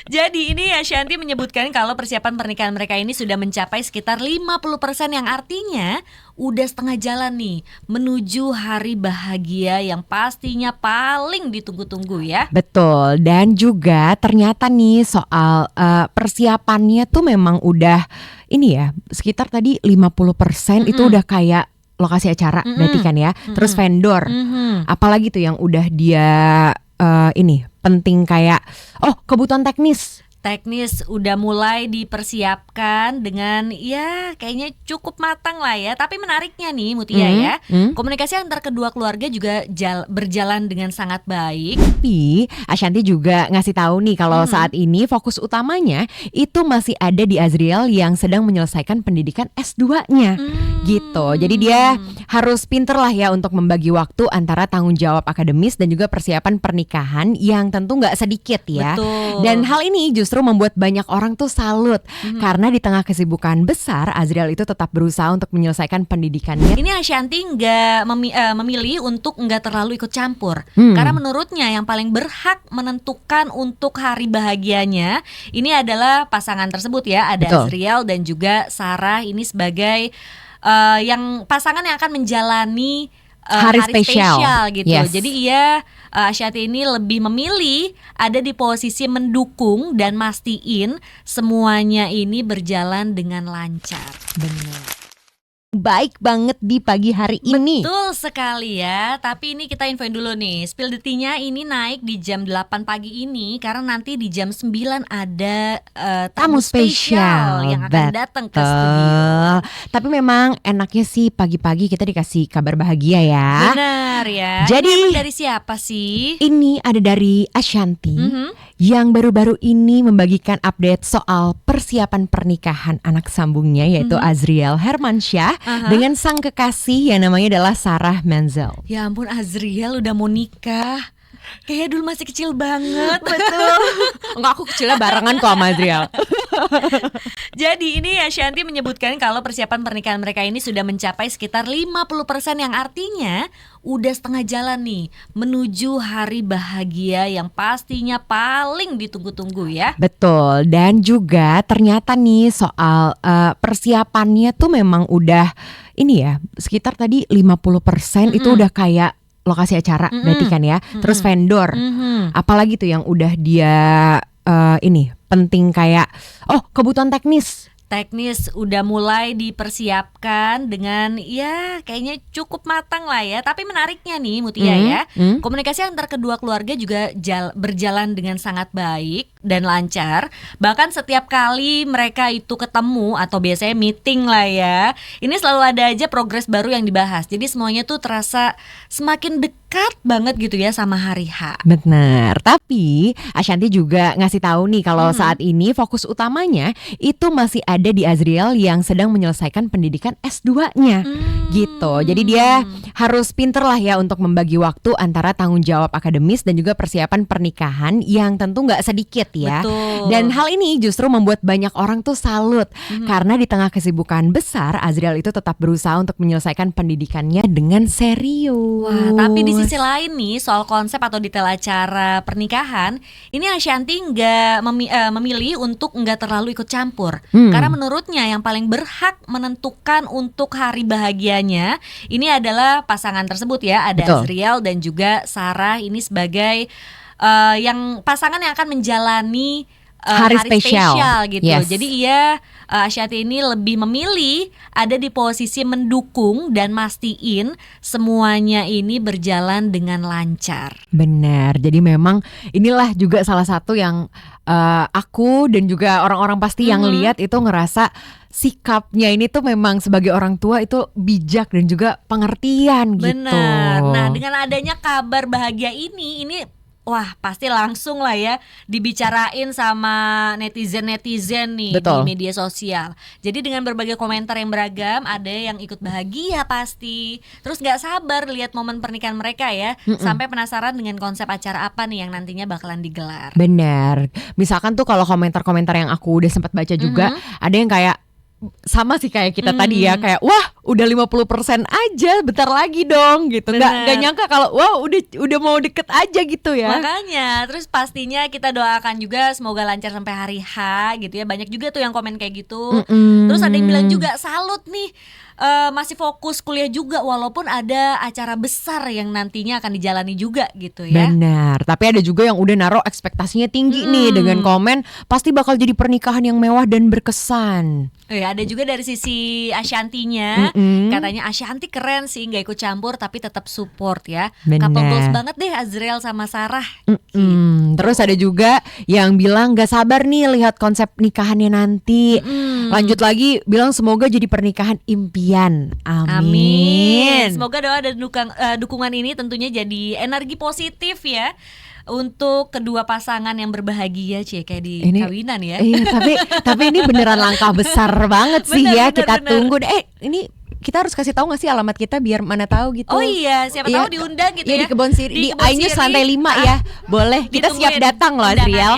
Jadi ini Ashanty menyebutkan kalau persiapan pernikahan mereka ini sudah mencapai sekitar 50%, yang artinya udah setengah jalan nih menuju hari bahagia yang pastinya paling ditunggu-tunggu ya. Betul, dan juga ternyata nih soal persiapannya tuh memang udah ini ya, sekitar tadi 50% itu udah kayak lokasi acara berarti kan ya. Terus vendor, apalagi tuh yang udah dia ini penting kayak kebutuhan teknis udah mulai dipersiapkan dengan ya kayaknya cukup matang lah ya. Tapi menariknya nih Mutia ya, komunikasi antar kedua keluarga juga berjalan dengan sangat baik. Tapi Ashanty juga ngasih tahu nih kalau saat ini fokus utamanya itu masih ada di Azriel yang sedang menyelesaikan pendidikan S2-nya gitu. Jadi dia harus pinter lah ya untuk membagi waktu antara tanggung jawab akademis dan juga persiapan pernikahan yang tentu nggak sedikit ya. Betul. Dan hal ini justru membuat banyak orang tuh salut karena di tengah kesibukan besar Azriel itu tetap berusaha untuk menyelesaikan pendidikannya. Ini Ashanty nggak memilih untuk nggak terlalu ikut campur karena menurutnya yang paling berhak menentukan untuk hari bahagianya ini adalah pasangan tersebut ya. Ada Betul. Azriel dan juga Sarah ini sebagai yang pasangan yang akan menjalani hari spesial gitu. Yes. Jadi Ashanty ini lebih memilih ada di posisi mendukung dan mastiin semuanya ini berjalan dengan lancar. Benar. Baik banget di pagi hari ini. Betul sekali ya. Tapi ini kita infoin dulu nih, spill detiknya ini naik di jam 8 pagi ini karena nanti di jam 9 ada tamu spesial yang akan datang ke studio. Tapi memang enaknya sih pagi-pagi kita dikasih kabar bahagia ya. Benar ya. Jadi ini dari siapa sih? Ini ada dari Ashanty yang baru-baru ini membagikan update soal persiapan pernikahan anak sambungnya yaitu Azriel Hermansyah dengan sang kekasih yang namanya adalah Sarah Menzel. Ya ampun, Azriel udah mau nikah. Kayaknya dulu masih kecil banget. Betul. Enggak, aku kecilnya barengan kok sama Azriel. Jadi ini Ashanty menyebutkan kalau persiapan pernikahan mereka ini sudah mencapai sekitar 50%, yang artinya udah setengah jalan nih menuju hari bahagia yang pastinya paling ditunggu-tunggu ya. Betul, dan juga ternyata nih soal persiapannya tuh memang udah ini ya, sekitar tadi 50% itu udah kayak lokasi acara berarti kan ya. Terus vendor, apalagi tuh yang udah dia ini penting kayak kebutuhan teknis udah mulai dipersiapkan dengan ya kayaknya cukup matang lah ya. Tapi menariknya nih Mutia ya, komunikasi antar kedua keluarga juga berjalan dengan sangat baik dan lancar. Bahkan setiap kali mereka itu ketemu atau biasanya meeting lah ya, ini selalu ada aja progres baru yang dibahas. Jadi semuanya tuh terasa semakin dekat banget gitu ya sama hari H. Benar, tapi Ashanty juga ngasih tahu nih kalau saat ini fokus utamanya itu masih ada di Azriel yang sedang menyelesaikan pendidikan S2-nya gitu. Jadi dia harus pinter lah ya untuk membagi waktu antara tanggung jawab akademis dan juga persiapan pernikahan yang tentu nggak sedikit ya. Betul. Dan hal ini justru membuat banyak orang tuh salut karena di tengah kesibukan besar Azriel itu tetap berusaha untuk menyelesaikan pendidikannya dengan serius. Wah, tapi di sisi lain nih soal konsep atau detail acara pernikahan, ini Ashanty nggak memilih untuk nggak terlalu ikut campur karena menurutnya yang paling berhak menentukan untuk hari bahagianya ini adalah pasangan tersebut ya. Ada Betul. Azriel dan juga Sarah ini sebagai yang pasangan yang akan menjalani hari spesial gitu. Yes. Jadi Ashanty ini lebih memilih ada di posisi mendukung dan mastiin semuanya ini berjalan dengan lancar. Benar, jadi memang inilah juga salah satu yang aku dan juga orang-orang pasti yang lihat itu ngerasa sikapnya ini tuh memang sebagai orang tua itu bijak dan juga pengertian gitu. Benar. Nah, dengan adanya kabar bahagia ini wah pasti langsung lah ya dibicarain sama netizen nih. Betul. Di media sosial. Jadi dengan berbagai komentar yang beragam, ada yang ikut bahagia pasti, terus gak sabar lihat momen pernikahan mereka ya, sampai penasaran dengan konsep acara apa nih yang nantinya bakalan digelar. Benar, misalkan tuh kalau komentar-komentar yang aku udah sempat baca juga ada yang kayak sama sih kayak kita tadi ya, kayak wah udah 50% aja, bentar lagi dong gitu. Nggak nyangka kalau wow udah mau deket aja gitu ya. Makanya, terus pastinya kita doakan juga semoga lancar sampai hari H gitu ya. Banyak juga tuh yang komen kayak gitu. Terus ada yang bilang juga salut nih, masih fokus kuliah juga walaupun ada acara besar yang nantinya akan dijalani juga gitu ya. Benar, tapi ada juga yang udah naruh ekspektasinya tinggi nih dengan komen pasti bakal jadi pernikahan yang mewah dan berkesan. Ada juga dari sisi Ashantinya, katanya Ashanti keren sih, nggak ikut campur tapi tetap support ya. Couple goals banget deh Azriel sama Sarah. Terus ada juga yang bilang gak sabar nih lihat konsep nikahannya nanti. Lanjut lagi bilang semoga jadi pernikahan impian. Amin. Semoga doa dan dukungan ini tentunya jadi energi positif ya untuk kedua pasangan yang berbahagia, kayak di kawinan ya. Iya, tapi ini beneran langkah besar banget sih ya. Kita tunggu. Ini kita harus kasih tahu nggak sih alamat kita biar mana tahu gitu. Oh iya, siapa tahu diundang gitu ya. Di Kebon Siri, di iNews lantai 5 ya. Boleh, kita siap datang loh Adriel.